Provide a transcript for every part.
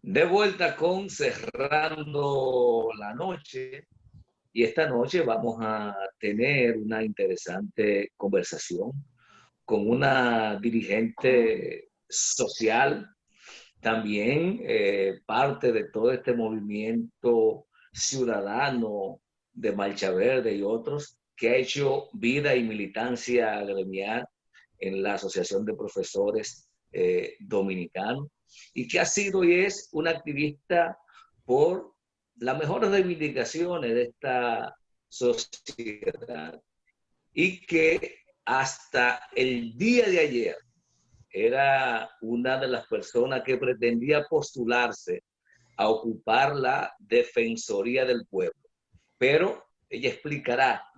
De vuelta con Cerrando la Noche. Y esta noche vamos a tener una interesante conversación con una dirigente social, también parte de todo este movimiento ciudadano de Marcha Verde y otros, que ha hecho vida y militancia gremial en la Asociación de Profesores Dominicanos, y que ha sido y es una activista por las mejores reivindicaciones de esta sociedad, y que hasta el día de ayer era una de las personas que pretendía postularse a ocupar la Defensoría del Pueblo. Pero ella explicará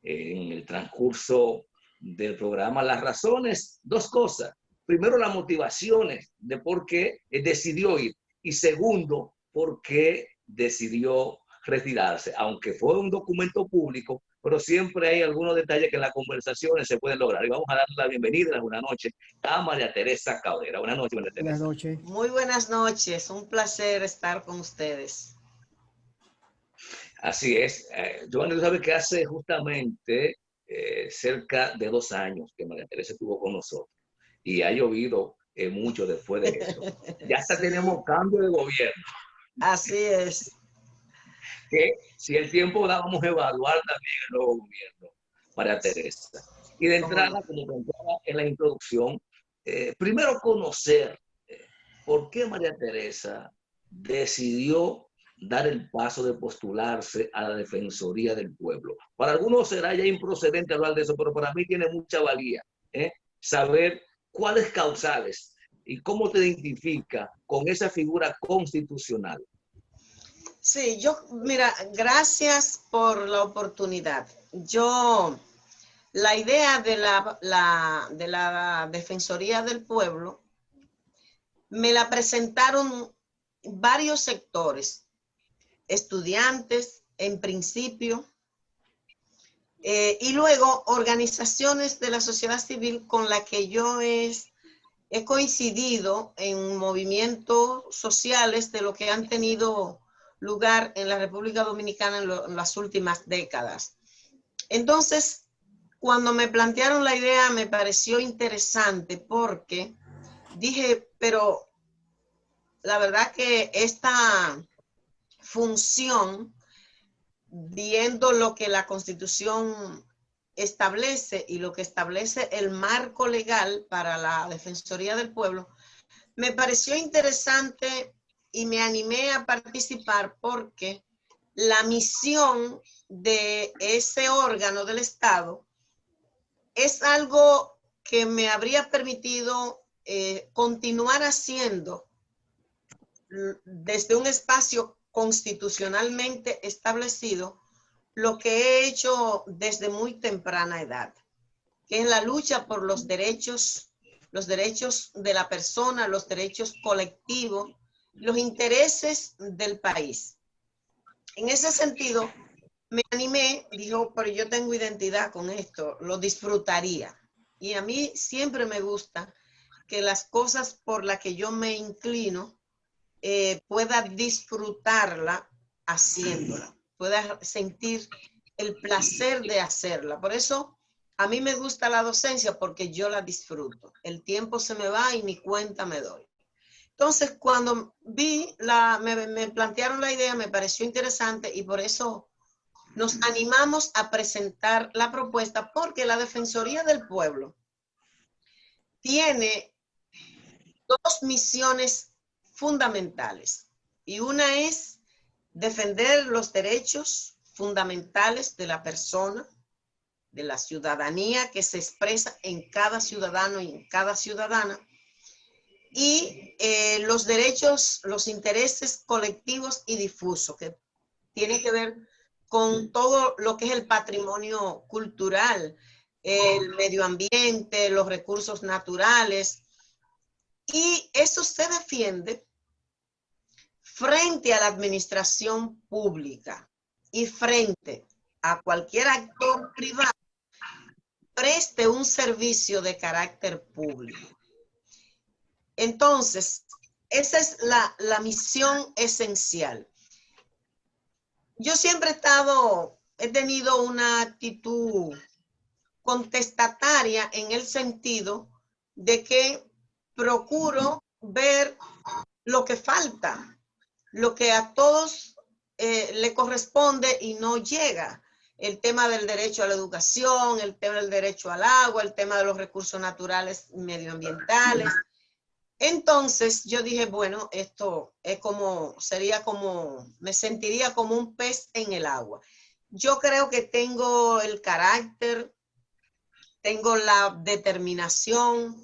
en el transcurso del programa las razones, dos cosas. Primero, las motivaciones de por qué decidió ir, y segundo, por qué decidió retirarse, aunque fue un documento público, pero siempre hay algunos detalles que en las conversaciones se pueden lograr. Y vamos a darle la bienvenida, buenas noches, a María Teresa Cabrera. Buenas noches, María Teresa. Buenas noches. Muy buenas noches, un placer estar con ustedes. Así es. Giovanni, tú sabes que hace justamente cerca de 2 años que María Teresa estuvo con nosotros, y ha llovido mucho después de eso. Ya hasta Sí, tenemos cambio de gobierno, así es. que si el tiempo da, vamos a evaluar también el nuevo gobierno, María Teresa. Y de ¿Cómo no? entrada, como contaba en la introducción, primero conocer por qué María Teresa decidió dar el paso de postularse a la Defensoría del Pueblo. Para algunos será ya improcedente hablar de eso, pero para mí tiene mucha valía saber cuáles causales y cómo te identifica con esa figura constitucional. Sí, mira, gracias por la oportunidad. La idea de la Defensoría del Pueblo me la presentaron varios sectores, estudiantes en principio, y luego organizaciones de la sociedad civil con la que yo he coincidido en movimientos sociales de lo que han tenido lugar en la República Dominicana en las últimas décadas. Entonces, cuando me plantearon la idea, me pareció interesante porque dije, pero la verdad que esta función, viendo lo que la Constitución establece y lo que establece el marco legal para la Defensoría del Pueblo, me pareció interesante y me animé a participar porque la misión de ese órgano del Estado es algo que me habría permitido continuar haciendo desde un espacio constitucionalmente establecido lo que he hecho desde muy temprana edad, que es la lucha por los derechos de la persona, los derechos colectivos, los intereses del país. En ese sentido, me animé, dijo, pero yo tengo identidad con esto, lo disfrutaría. Y a mí siempre me gusta que las cosas por las que yo me inclino pueda disfrutarla haciéndola, pueda sentir el placer de hacerla. Por eso a mí me gusta la docencia, porque yo la disfruto. El tiempo se me va y ni cuenta me doy. Entonces, cuando me plantearon la idea, me pareció interesante y por eso nos animamos a presentar la propuesta, porque la Defensoría del Pueblo tiene 2 misiones fundamentales, y una es defender los derechos fundamentales de la persona, de la ciudadanía que se expresa en cada ciudadano y en cada ciudadana, y los derechos, los intereses colectivos y difusos que tienen que ver con todo lo que es el patrimonio cultural, el medio ambiente, los recursos naturales. Y eso se defiende frente a la administración pública y frente a cualquier actor privado preste un servicio de carácter público. Entonces, esa es la misión esencial. Yo siempre he tenido una actitud contestataria en el sentido de que procuro ver lo que falta, lo que a todos le corresponde y no llega. El tema del derecho a la educación, el tema del derecho al agua, el tema de los recursos naturales y medioambientales. Entonces yo dije, bueno, esto es me sentiría como un pez en el agua. Yo creo que tengo el carácter, tengo la determinación,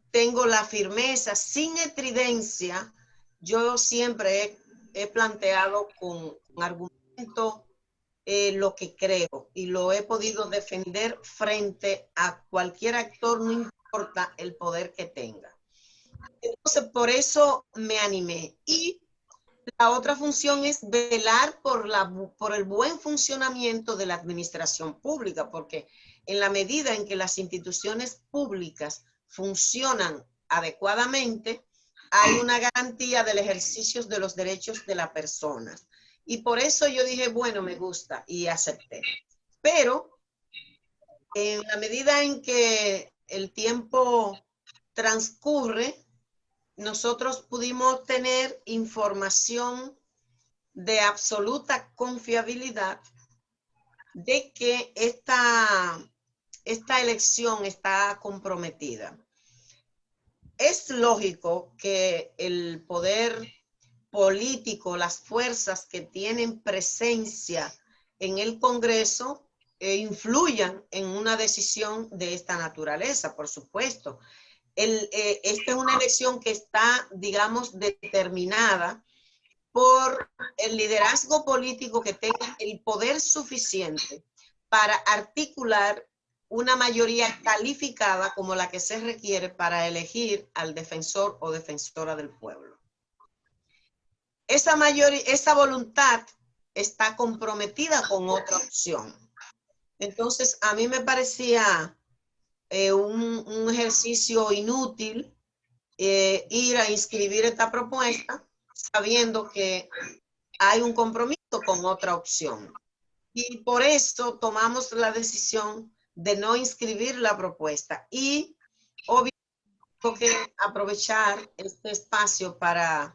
tengo la firmeza, sin estridencia. Yo siempre he planteado con argumentos lo que creo y lo he podido defender frente a cualquier actor, no importa el poder que tenga. Entonces, por eso me animé. Y la otra función es velar por el buen funcionamiento de la administración pública, porque en la medida en que las instituciones públicas funcionan adecuadamente, hay una garantía del ejercicio de los derechos de las personas. Y por eso yo dije, bueno, me gusta y acepté. Pero en la medida en que el tiempo transcurre, nosotros pudimos tener información de absoluta confiabilidad de que esta elección está comprometida. Es lógico que el poder político, las fuerzas que tienen presencia en el Congreso, influyan en una decisión de esta naturaleza, por supuesto. Esta es una elección que está, digamos, determinada por el liderazgo político que tenga el poder suficiente para articular una mayoría calificada como la que se requiere para elegir al defensor o defensora del pueblo. Esa voluntad está comprometida con otra opción. Entonces, a mí me parecía un ejercicio inútil ir a inscribir esta propuesta sabiendo que hay un compromiso con otra opción. Y por eso tomamos la decisión de no inscribir la propuesta. Y obviamente tengo que aprovechar este espacio para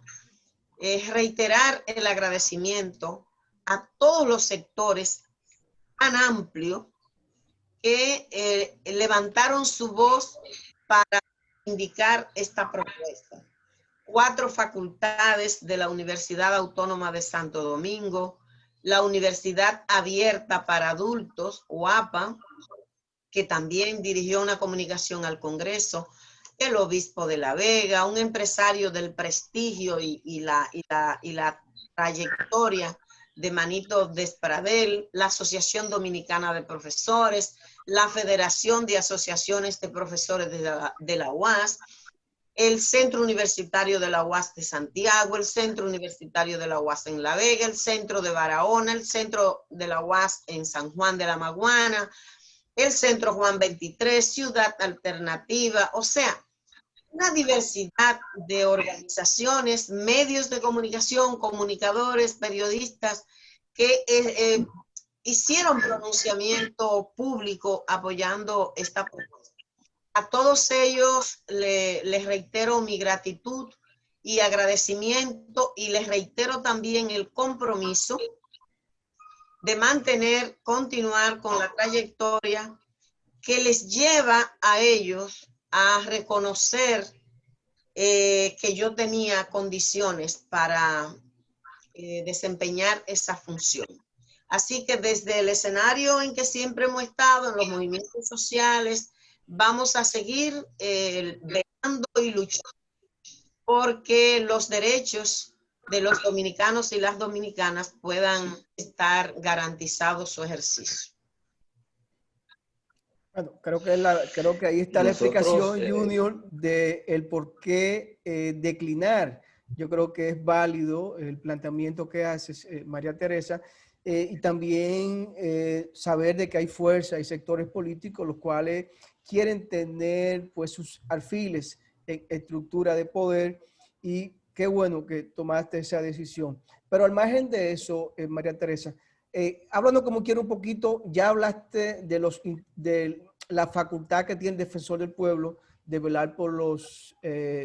reiterar el agradecimiento a todos los sectores tan amplios que levantaron su voz para indicar esta propuesta. 4 facultades de la Universidad Autónoma de Santo Domingo, la Universidad Abierta para Adultos, UAPA, que también dirigió una comunicación al Congreso, el obispo de La Vega, un empresario del prestigio y la trayectoria de Manito Despradel, la Asociación Dominicana de Profesores, la Federación de Asociaciones de Profesores de la UAS, el Centro Universitario de la UAS de Santiago, el Centro Universitario de la UAS en La Vega, el Centro de Barahona, el Centro de la UAS en San Juan de la Maguana, el Centro Juan 23, Ciudad Alternativa, o sea, una diversidad de organizaciones, medios de comunicación, comunicadores, periodistas que hicieron pronunciamiento público apoyando esta propuesta. A todos ellos les reitero mi gratitud y agradecimiento y les reitero también el compromiso de continuar con la trayectoria que les lleva a ellos a reconocer que yo tenía condiciones para desempeñar esa función. Así que desde el escenario en que siempre hemos estado, en los movimientos sociales, vamos a seguir velando y luchando porque los derechos de los dominicanos y las dominicanas puedan estar garantizados su ejercicio. Bueno, creo que ahí está la explicación, Junior, de el por qué declinar. Yo creo que es válido el planteamiento que haces, María Teresa, y también saber de que hay fuerza, hay sectores políticos los cuales quieren tener pues sus alfiles en estructura de poder y qué bueno que tomaste esa decisión. Pero al margen de eso, María Teresa, hablando como quiero un poquito, ya hablaste de la facultad que tiene el defensor del pueblo de velar por los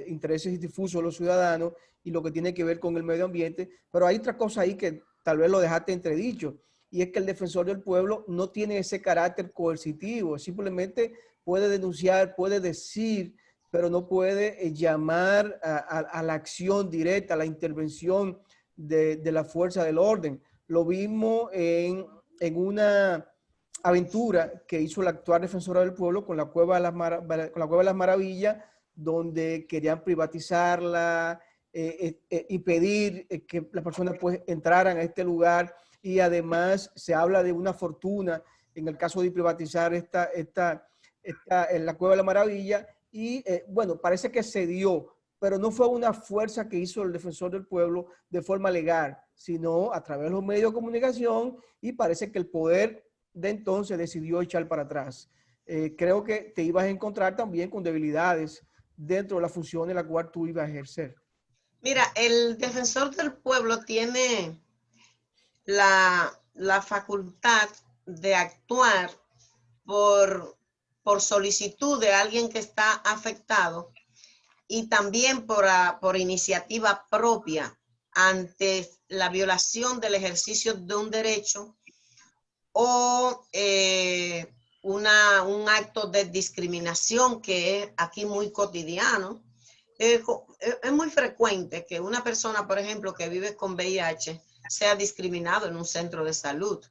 intereses difusos de los ciudadanos y lo que tiene que ver con el medio ambiente, pero hay otra cosa ahí que tal vez lo dejaste entredicho, y es que el defensor del pueblo no tiene ese carácter coercitivo, simplemente puede denunciar, puede decir, pero no puede llamar a la acción directa, a la intervención de la fuerza del orden. Lo vimos en una aventura que hizo la actual defensora del pueblo con la Cueva de las Maravillas, donde querían privatizarla, y pedir que las personas pues entraran a este lugar, y además se habla de una fortuna en el caso de privatizar en la Cueva de la Maravilla, y bueno, parece que se dio, pero no fue una fuerza que hizo el defensor del pueblo de forma legal, sino a través de los medios de comunicación, y parece que el poder de entonces decidió echar para atrás. Creo que te ibas a encontrar también con debilidades dentro de la función en la cual tú ibas a ejercer. Mira, el defensor del pueblo tiene la facultad de actuar por solicitud de alguien que está afectado y también por iniciativa propia ante la violación del ejercicio de un derecho o un acto de discriminación que es aquí muy cotidiano. Es muy frecuente que una persona, por ejemplo, que vive con VIH sea discriminado en un centro de salud.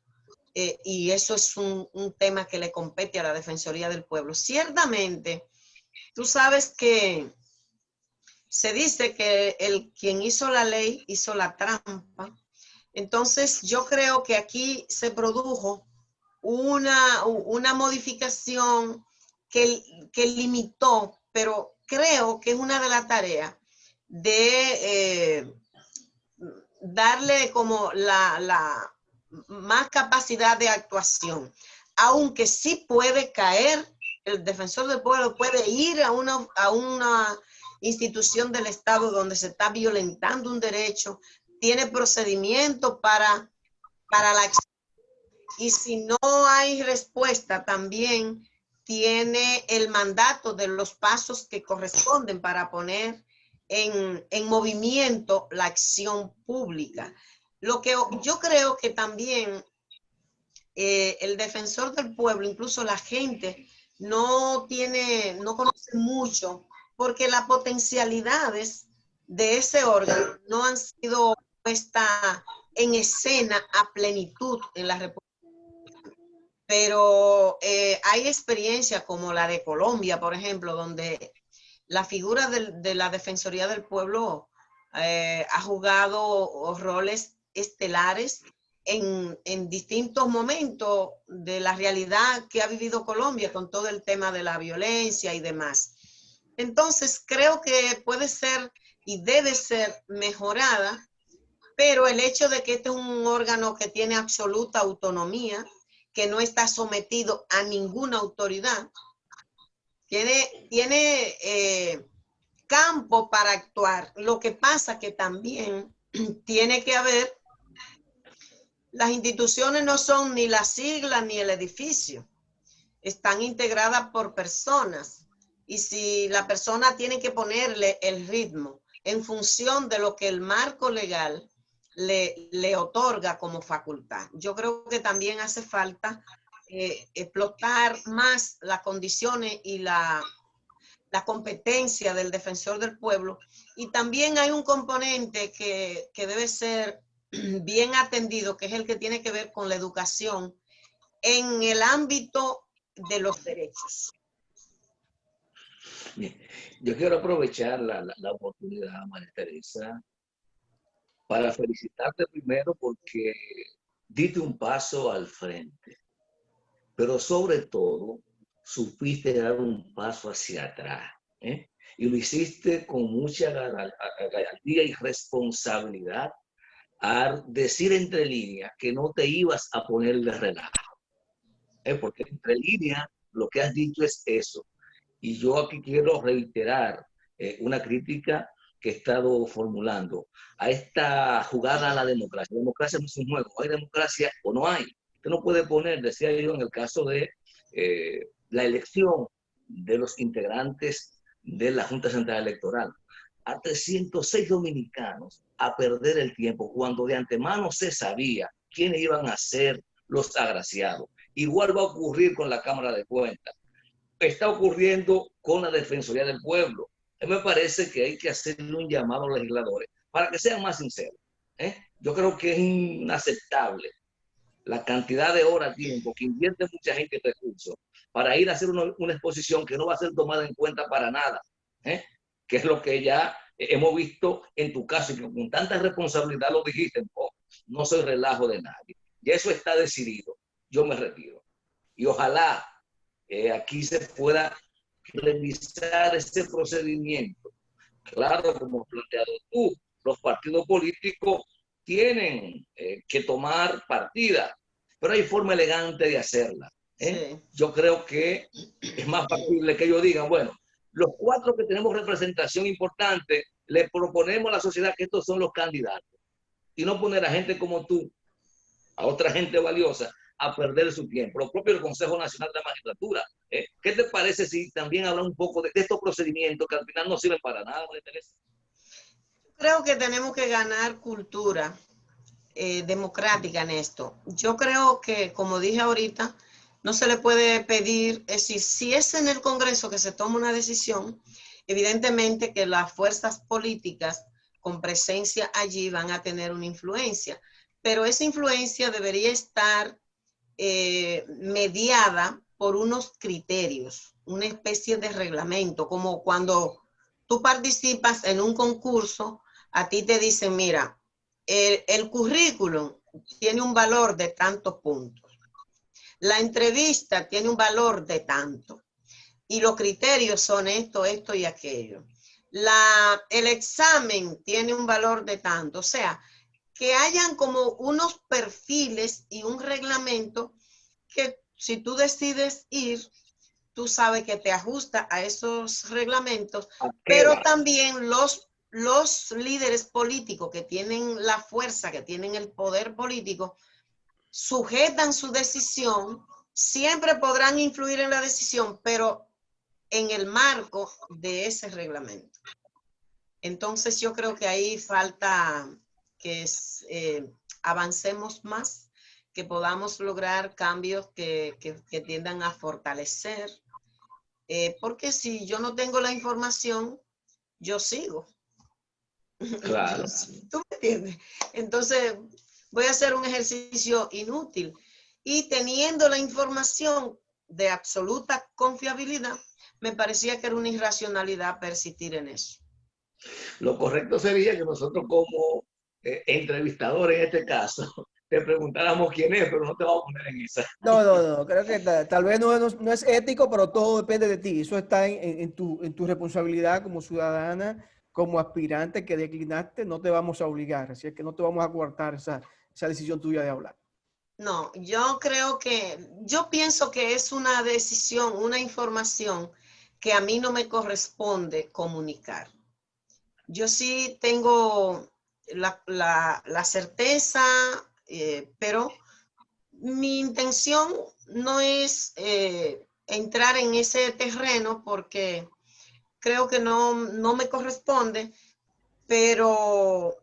Y eso es un tema que le compete a la Defensoría del Pueblo. Ciertamente, tú sabes que se dice que quien hizo la ley hizo la trampa. Entonces, yo creo que aquí se produjo una modificación que limitó, pero creo que es una de las tareas de darle como la más capacidad de actuación, aunque sí puede caer, el defensor del pueblo puede ir a una institución del Estado donde se está violentando un derecho, tiene procedimiento para la acción, y si no hay respuesta también tiene el mandato de los pasos que corresponden para poner en movimiento la acción pública. Lo que yo creo que también el defensor del pueblo, incluso la gente, no conoce mucho, porque las potencialidades de ese órgano no han sido puestas en escena a plenitud en la República. Pero hay experiencias como la de Colombia, por ejemplo, donde la figura de la Defensoría del Pueblo ha jugado roles estelares en distintos momentos de la realidad que ha vivido Colombia con todo el tema de la violencia y demás. Entonces, creo que puede ser y debe ser mejorada, pero el hecho de que este es un órgano que tiene absoluta autonomía, que no está sometido a ninguna autoridad, tiene campo para actuar. Lo que pasa que también tiene que haber, las instituciones no son ni la sigla ni el edificio, están integradas por personas, y si la persona tiene que ponerle el ritmo en función de lo que el marco legal le otorga como facultad. Yo creo que también hace falta explotar más las condiciones y la competencia del defensor del pueblo, y también hay un componente que debe ser bien atendido, que es el que tiene que ver con la educación en el ámbito de los derechos. Bien. Yo quiero aprovechar la oportunidad, María Teresa, para felicitarte primero porque diste un paso al frente, pero sobre todo supiste dar un paso hacia atrás, ¿eh? Y lo hiciste con mucha gallardía y responsabilidad al decir entre líneas que no te ibas a poner de relajo, porque entre líneas lo que has dicho es eso. Y yo aquí quiero reiterar una crítica que he estado formulando a esta jugada a la democracia. La democracia no es un juego, hay democracia o no hay. Usted no puede poner, decía yo, en el caso de la elección de los integrantes de la Junta Central Electoral, a 306 dominicanos a perder el tiempo cuando de antemano se sabía quiénes iban a ser los agraciados. Igual va a ocurrir con la Cámara de Cuentas. Está ocurriendo con la Defensoría del Pueblo. Me parece que hay que hacerle un llamado a los legisladores para que sean más sinceros. Yo creo que es inaceptable la cantidad de horas, tiempo que invierte mucha gente y recursos para ir a hacer una exposición que no va a ser tomada en cuenta para nada, que es lo que ya hemos visto en tu caso y que con tanta responsabilidad lo dijiste, no soy relajo de nadie. Y eso está decidido. Yo me retiro. Y ojalá aquí se pueda revisar ese procedimiento. Claro, como planteado tú, los partidos políticos tienen que tomar partida, pero hay forma elegante de hacerla. Sí. Yo creo que es más factible que ellos digan, bueno, los 4 que tenemos representación importante, le proponemos a la sociedad que estos son los candidatos. Y no poner a gente como tú, a otra gente valiosa, a perder su tiempo. Lo propio del Consejo Nacional de la Magistratura. ¿Qué te parece si también habla un poco de estos procedimientos que al final no sirven para nada, María Teresa? Creo que tenemos que ganar cultura democrática en esto. Yo creo que, como dije ahorita, no se le puede pedir, es decir, si es en el Congreso que se toma una decisión, evidentemente que las fuerzas políticas con presencia allí van a tener una influencia, pero esa influencia debería estar mediada por unos criterios, una especie de reglamento, como cuando tú participas en un concurso, a ti te dicen, mira, el currículum tiene un valor de tantos puntos, la entrevista tiene un valor de tanto, y los criterios son esto, esto y aquello. El examen tiene un valor de tanto, o sea, que hayan como unos perfiles y un reglamento que si tú decides ir, tú sabes que te ajusta a esos reglamentos, pero también los líderes políticos que tienen la fuerza, que tienen el poder político, sujetan su decisión, siempre podrán influir en la decisión, pero en el marco de ese reglamento. Entonces yo creo que ahí falta que avancemos más, que podamos lograr cambios que tiendan a fortalecer, porque si yo no tengo la información, yo sigo. Claro. ¿Tú me entiendes? Entonces voy a hacer un ejercicio inútil y teniendo la información de absoluta confiabilidad, me parecía que era una irracionalidad persistir en eso. Lo correcto sería que nosotros como entrevistadores en este caso, te preguntáramos quién es, pero no te vamos a poner en esa. No, creo que tal vez no es ético, pero todo depende de ti. Eso está en tu responsabilidad como ciudadana, como aspirante que declinaste, no te vamos a obligar, así es que no te vamos a coartar esa decisión tuya de hablar. No, yo pienso que es una decisión, una información que a mí no me corresponde comunicar. Yo sí tengo la certeza, pero mi intención no es entrar en ese terreno porque creo que no me corresponde, pero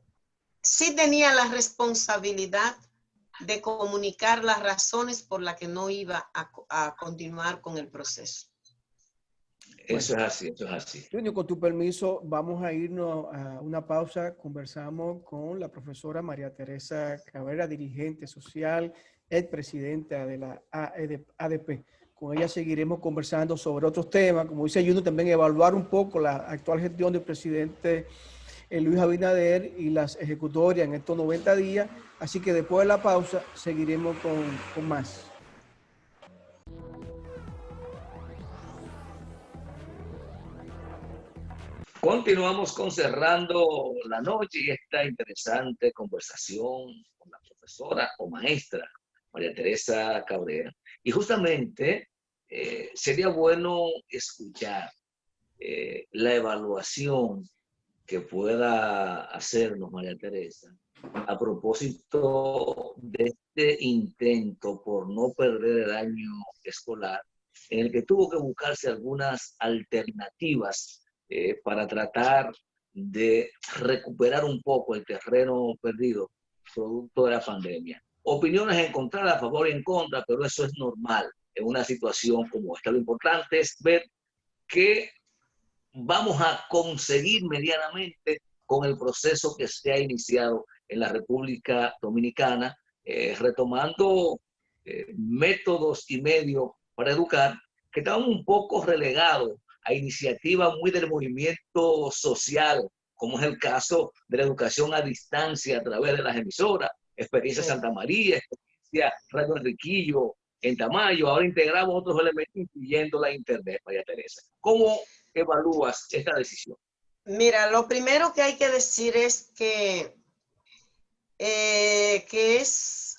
sí tenía la responsabilidad de comunicar las razones por las que no iba a continuar con el proceso. Eso es así, eso es así. Junior, con tu permiso, vamos a irnos a una pausa. Conversamos con la profesora María Teresa Cabrera, dirigente social, presidenta de la ADP. Con ella seguiremos conversando sobre otros temas, como dice Junior, también evaluar un poco la actual gestión del presidente Luis Abinader y las ejecutorias en estos 90 días. Así que después de la pausa seguiremos con más. Continuamos con Cerrando la Noche y esta interesante conversación con la profesora o maestra María Teresa Cabrera. Y justamente sería bueno escuchar la evaluación que pueda hacernos, María Teresa, a propósito de este intento por no perder el año escolar, en el que tuvo que buscarse algunas alternativas para tratar de recuperar un poco el terreno perdido producto de la pandemia. Opiniones encontradas a favor y en contra, pero eso es normal en una situación como esta. Lo importante es ver qué vamos a conseguir medianamente con el proceso que se ha iniciado en la República Dominicana, retomando métodos y medios para educar que estaban un poco relegados a iniciativas muy del movimiento social, como es el caso de la educación a distancia a través de las emisoras, Experiencia Sí. Santa María, Experiencia Radio Enriquillo, en Tamayo. Ahora integramos otros elementos, incluyendo la Internet, María Teresa. ¿Cómo evalúas esta decisión? Mira, lo primero que hay que decir es que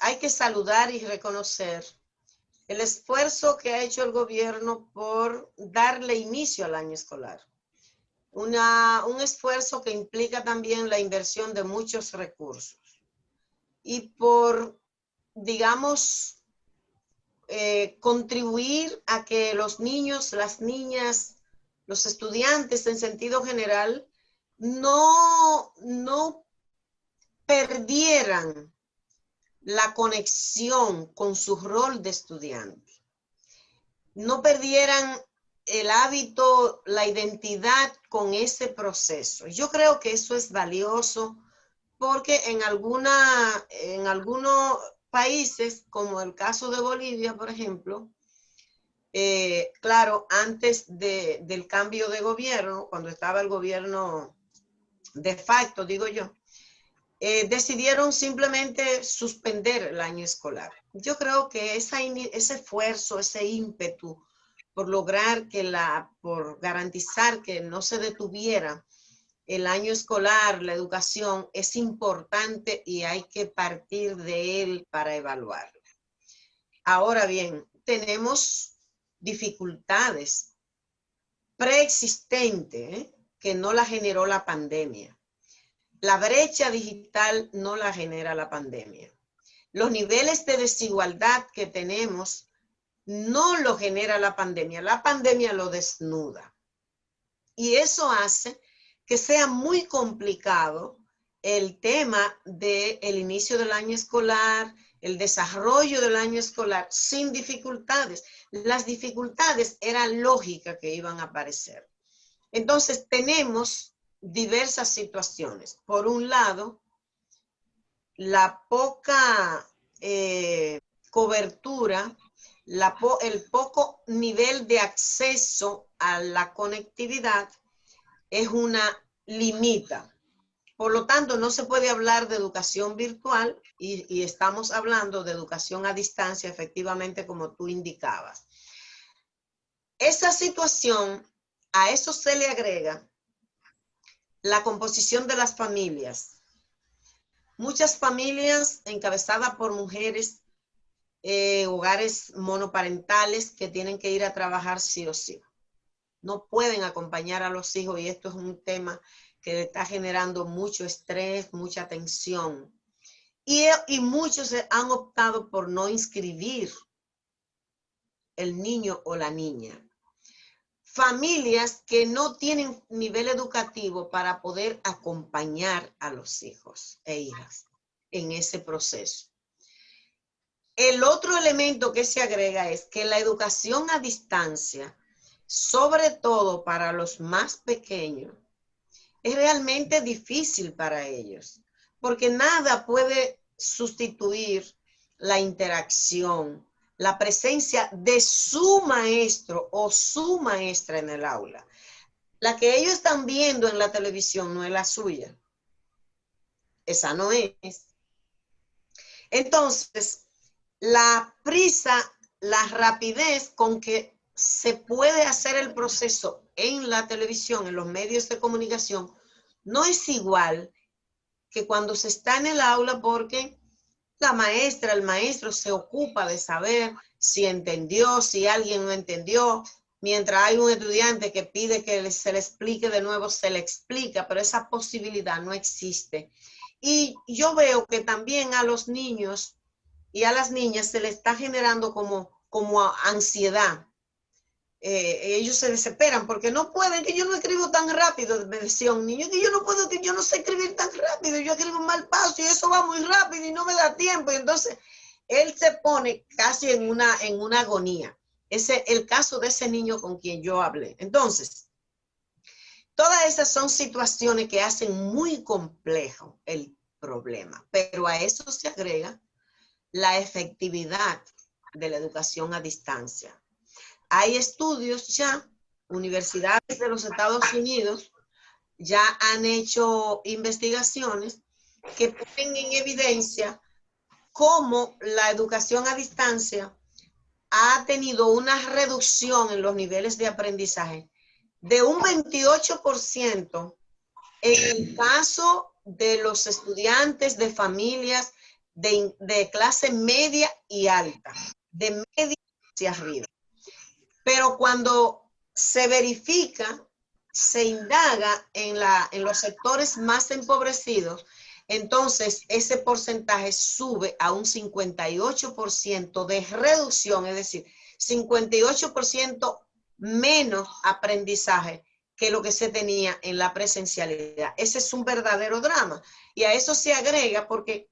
hay que saludar y reconocer el esfuerzo que ha hecho el gobierno por darle inicio al año escolar. Un esfuerzo que implica también la inversión de muchos recursos. Y por, digamos, contribuir a que los niños, las niñas, los estudiantes en sentido general no perdieran la conexión con su rol de estudiante, no perdieran el hábito, la identidad con ese proceso. Yo creo que eso es valioso porque en algunos países, como el caso de Bolivia, por ejemplo, claro, antes del cambio de gobierno, cuando estaba el gobierno de facto, digo yo, decidieron simplemente suspender el año escolar. Yo creo que ese esfuerzo, ese ímpetu por lograr por garantizar que no se detuviera el año escolar, la educación, es importante y hay que partir de él para evaluarlo. Ahora bien, tenemos dificultades preexistentes que no la generó la pandemia. La brecha digital no la genera la pandemia. Los niveles de desigualdad que tenemos no lo genera la pandemia lo desnuda. Y eso hace que sea muy complicado el tema del inicio del año escolar, el desarrollo del año escolar sin dificultades. Las dificultades eran lógicas que iban a aparecer. Entonces tenemos diversas situaciones. Por un lado, la poca cobertura, el poco nivel de acceso a la conectividad es una limita. Por lo tanto, no se puede hablar de educación virtual y estamos hablando de educación a distancia, efectivamente, como tú indicabas. Esa situación, a eso se le agrega la composición de las familias. Muchas familias encabezadas por mujeres, hogares monoparentales que tienen que ir a trabajar sí o sí. No pueden acompañar a los hijos y esto es un tema que está generando mucho estrés, mucha tensión. Y muchos han optado por no inscribir el niño o la niña. Familias que no tienen nivel educativo para poder acompañar a los hijos e hijas en ese proceso. El otro elemento que se agrega es que la educación a distancia, sobre todo para los más pequeños, es realmente difícil para ellos, porque nada puede sustituir la interacción, la presencia de su maestro o su maestra en el aula. La que ellos están viendo en la televisión no es la suya. Esa no es. Entonces, la prisa, la rapidez con que se puede hacer el proceso en la televisión, en los medios de comunicación, no es igual que cuando se está en el aula, porque la maestra, el maestro se ocupa de saber si entendió, si alguien no entendió. Mientras hay un estudiante que pide que se le explique de nuevo, se le explica, pero esa posibilidad no existe. Y yo veo que también a los niños y a las niñas se les está generando como ansiedad. Ellos se desesperan porque no pueden, que yo no escribo tan rápido, me decía un niño, que yo no puedo, que yo no sé escribir tan rápido, yo escribo mal paso y eso va muy rápido y no me da tiempo. Y entonces él se pone casi en una agonía. Ese es el caso de ese niño con quien yo hablé. Entonces, todas esas son situaciones que hacen muy complejo el problema, pero a eso se agrega la efectividad de la educación a distancia. Hay estudios ya, universidades de los Estados Unidos ya han hecho investigaciones que ponen en evidencia cómo la educación a distancia ha tenido una reducción en los niveles de aprendizaje de un 28% en el caso de los estudiantes de familias de clase media y alta, de media hacia arriba. Pero cuando se verifica, se indaga en los sectores más empobrecidos, entonces ese porcentaje sube a un 58% de reducción, es decir, 58% menos aprendizaje que lo que se tenía en la presencialidad. Ese es un verdadero drama. Y a eso se agrega porque,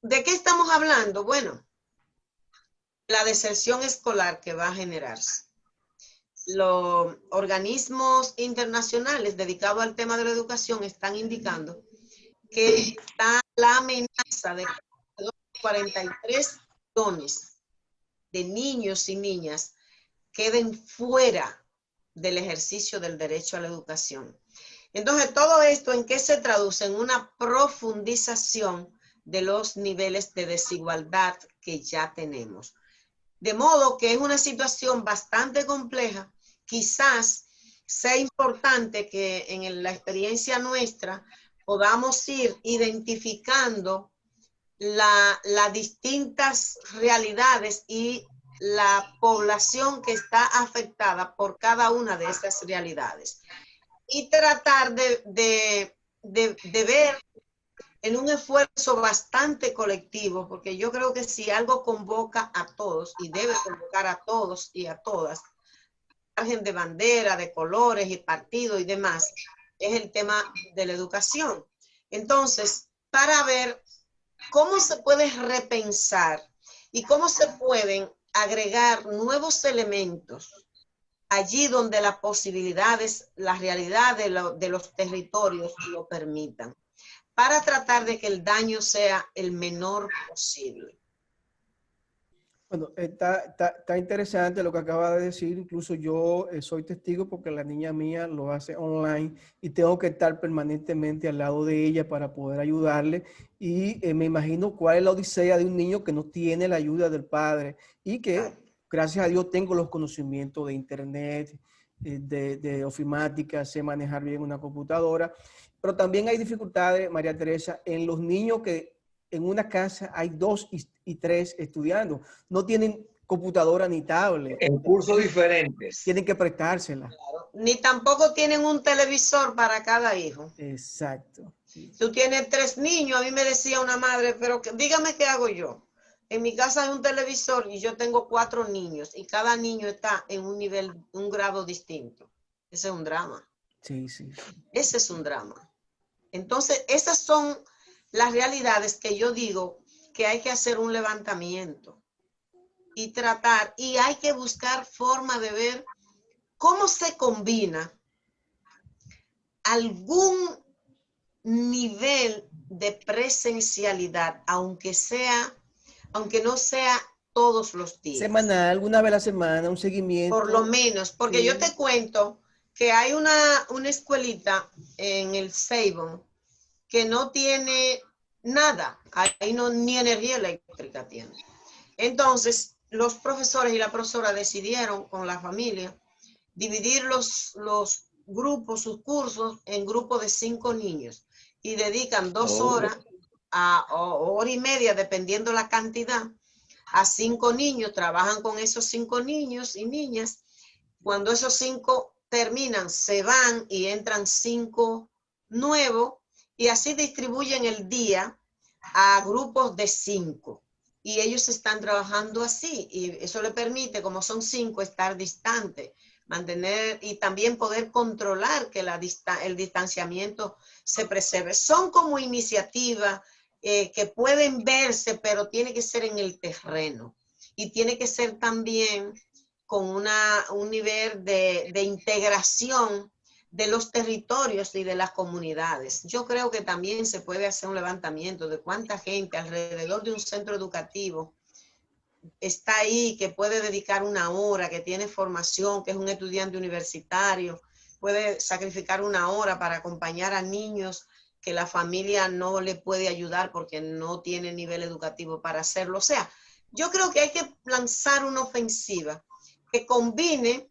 ¿de qué estamos hablando? Bueno, la deserción escolar que va a generarse. Los organismos internacionales dedicados al tema de la educación están indicando que está la amenaza de 43 millones de niños y niñas queden fuera del ejercicio del derecho a la educación. Entonces, todo esto, ¿en qué se traduce? En una profundización de los niveles de desigualdad que ya tenemos. De modo que es una situación bastante compleja. Quizás sea importante que en la experiencia nuestra podamos ir identificando las distintas realidades y la población que está afectada por cada una de esas realidades. Y tratar de ver en un esfuerzo bastante colectivo, porque yo creo que si algo convoca a todos y debe convocar a todos y a todas, margen de bandera, de colores y partidos y demás, es el tema de la educación. Entonces, para ver cómo se puede repensar y cómo se pueden agregar nuevos elementos allí donde las posibilidades, la realidad de los territorios lo permitan, para tratar de que el daño sea el menor posible. Bueno, está interesante lo que acaba de decir. Incluso yo soy testigo porque la niña mía lo hace online y tengo que estar permanentemente al lado de ella para poder ayudarle. Y me imagino cuál es la odisea de un niño que no tiene la ayuda del padre y que, gracias a Dios, tengo los conocimientos de internet, de ofimática, sé manejar bien una computadora. Pero también hay dificultades, María Teresa, en los niños que en una casa hay 2 y 3 estudiando. No tienen computadora ni tablet. En cursos diferentes. Tienen que prestársela. Claro. Ni tampoco tienen un televisor para cada hijo. Exacto. Tú tienes 3 niños. A mí me decía una madre, pero dígame qué hago yo. En mi casa hay un televisor y yo tengo 4 niños y cada niño está en un nivel, un grado distinto. Ese es un drama. Sí, sí. Ese es un drama. Entonces, esas son las realidades que yo digo que hay que hacer un levantamiento y tratar, y hay que buscar forma de ver cómo se combina algún nivel de presencialidad, aunque no sea todos los días. Semanal, una vez a la semana, un seguimiento. Por lo menos, porque sí. Yo te cuento que hay una escuelita en el Seibon que no tiene nada, ahí no, ni energía eléctrica tiene. Entonces, los profesores y la profesora decidieron con la familia dividir los grupos, sus cursos, en grupos de 5 niños y dedican 2 horas a hora y media, dependiendo la cantidad, a 5 niños, trabajan con esos 5 niños y niñas. Cuando esos 5 terminan, se van y entran 5 nuevos y así distribuyen el día a grupos de 5. Y ellos están trabajando así y eso le permite, como son 5, estar distantes, mantener y también poder controlar que el distanciamiento se preserve. Son como iniciativas que pueden verse, pero tiene que ser en el terreno y tiene que ser también con un nivel de integración de los territorios y de las comunidades. Yo creo que también se puede hacer un levantamiento de cuánta gente alrededor de un centro educativo está ahí, que puede dedicar 1 hora, que tiene formación, que es un estudiante universitario, puede sacrificar 1 hora para acompañar a niños que la familia no le puede ayudar porque no tiene nivel educativo para hacerlo. O sea, yo creo que hay que lanzar una ofensiva que combine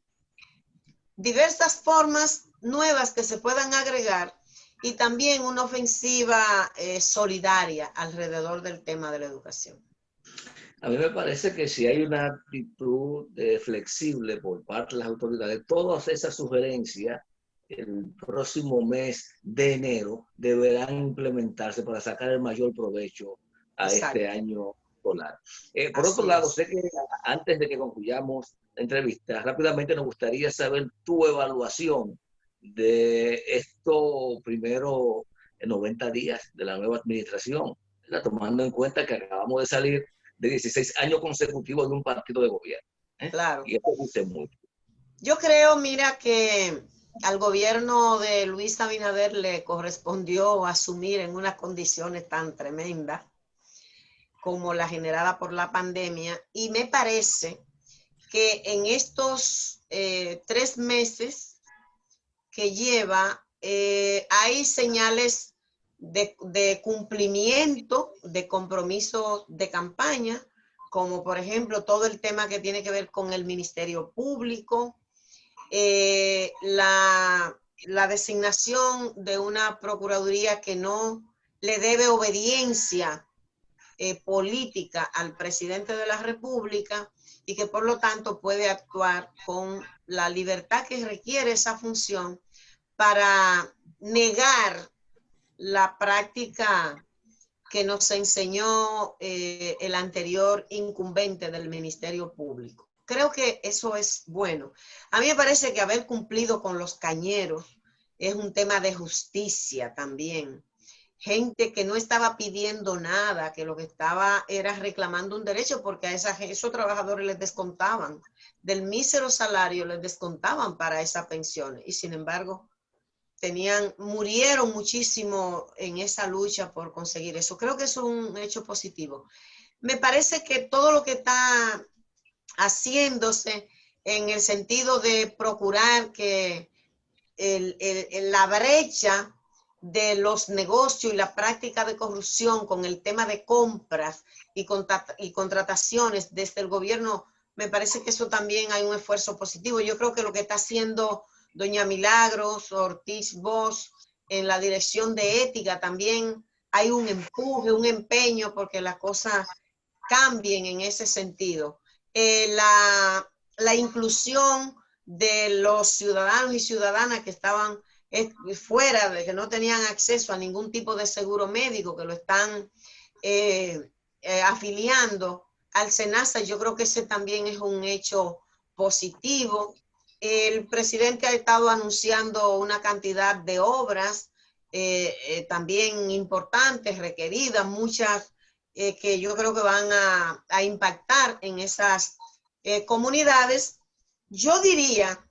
diversas formas nuevas que se puedan agregar y también una ofensiva solidaria alrededor del tema de la educación. A mí me parece que si hay una actitud flexible por parte de las autoridades, todas esas sugerencias el próximo mes de enero deberán implementarse para sacar el mayor provecho a Exacto. este año escolar. Por Así otro lado, es. sé que antes de que concluyamos la entrevista, rápidamente nos gustaría saber tu evaluación de estos primeros 90 días de la nueva administración, ¿verdad? Tomando en cuenta que acabamos de salir de 16 años consecutivos de un partido de gobierno. Claro. Y esto dice mucho. Yo creo, mira, que al gobierno de Luis Abinader le correspondió asumir en unas condiciones tan tremendas como la generada por la pandemia, y me parece que en estos 3 meses que lleva, hay señales de cumplimiento de compromisos de campaña, como por ejemplo todo el tema que tiene que ver con el Ministerio Público, la designación de una procuraduría que no le debe obediencia política al presidente de la República y que por lo tanto puede actuar con la libertad que requiere esa función para negar la práctica que nos enseñó el anterior incumbente del Ministerio Público. Creo que eso es bueno. A mí me parece que haber cumplido con los cañeros es un tema de justicia también. Gente que no estaba pidiendo nada, que lo que estaba era reclamando un derecho, porque a esos trabajadores les descontaban, del mísero salario les descontaban para esa pensión, y sin embargo murieron muchísimo en esa lucha por conseguir eso. Creo que es un hecho positivo. Me parece que todo lo que está haciéndose en el sentido de procurar que la brecha de los negocios y la práctica de corrupción con el tema de compras y contrataciones desde el gobierno, me parece que eso también hay un esfuerzo positivo. Yo creo que lo que está haciendo doña Milagros Ortiz Bosch en la dirección de ética también hay un empuje, un empeño porque las cosas cambien en ese sentido. La inclusión de los ciudadanos y ciudadanas que estaban fuera, de que no tenían acceso a ningún tipo de seguro médico, que lo están afiliando al SENASA, yo creo que ese también es un hecho positivo. El presidente ha estado anunciando una cantidad de obras también importantes, requeridas, muchas que yo creo que van a impactar en esas comunidades. Yo diría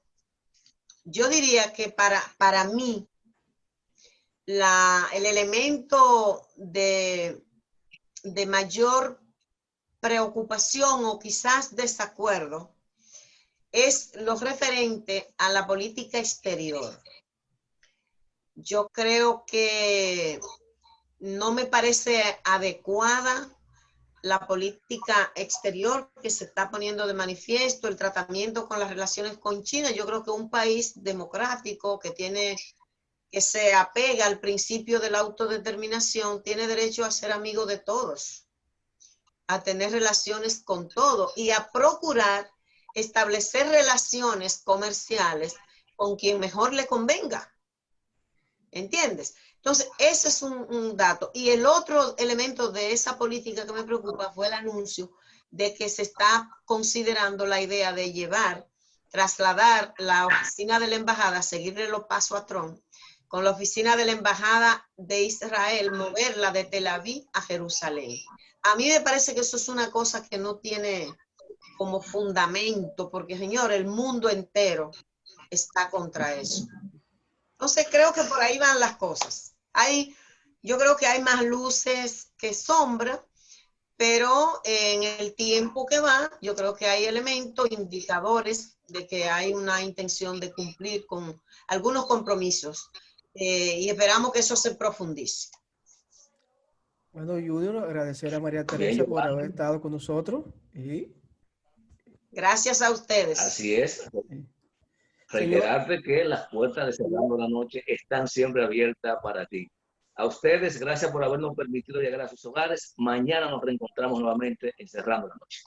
que para mí el elemento de mayor preocupación o quizás desacuerdo es lo referente a la política exterior. Yo creo que no me parece adecuada la política exterior que se está poniendo de manifiesto, el tratamiento con las relaciones con China. Yo creo que un país democrático que se apega al principio de la autodeterminación tiene derecho a ser amigo de todos, a tener relaciones con todo y a procurar establecer relaciones comerciales con quien mejor le convenga. ¿Entiendes? Entonces, ese es un dato. Y el otro elemento de esa política que me preocupa fue el anuncio de que se está considerando la idea de trasladar la oficina de la embajada, seguirle los pasos a Trump, con la oficina de la embajada de Israel, moverla de Tel Aviv a Jerusalén. A mí me parece que eso es una cosa que no tiene como fundamento, porque, señor, el mundo entero está contra eso. Entonces, creo que por ahí van las cosas. Yo creo que hay más luces que sombra, pero en el tiempo que va, yo creo que hay elementos, indicadores de que hay una intención de cumplir con algunos compromisos y esperamos que eso se profundice. Bueno, Junior, agradecer a María Teresa por haber estado con nosotros. Gracias a ustedes. Así es. Reiterarte que las puertas de Cerrando la Noche están siempre abiertas para ti. A ustedes, gracias por habernos permitido llegar a sus hogares. Mañana nos reencontramos nuevamente en Cerrando la Noche.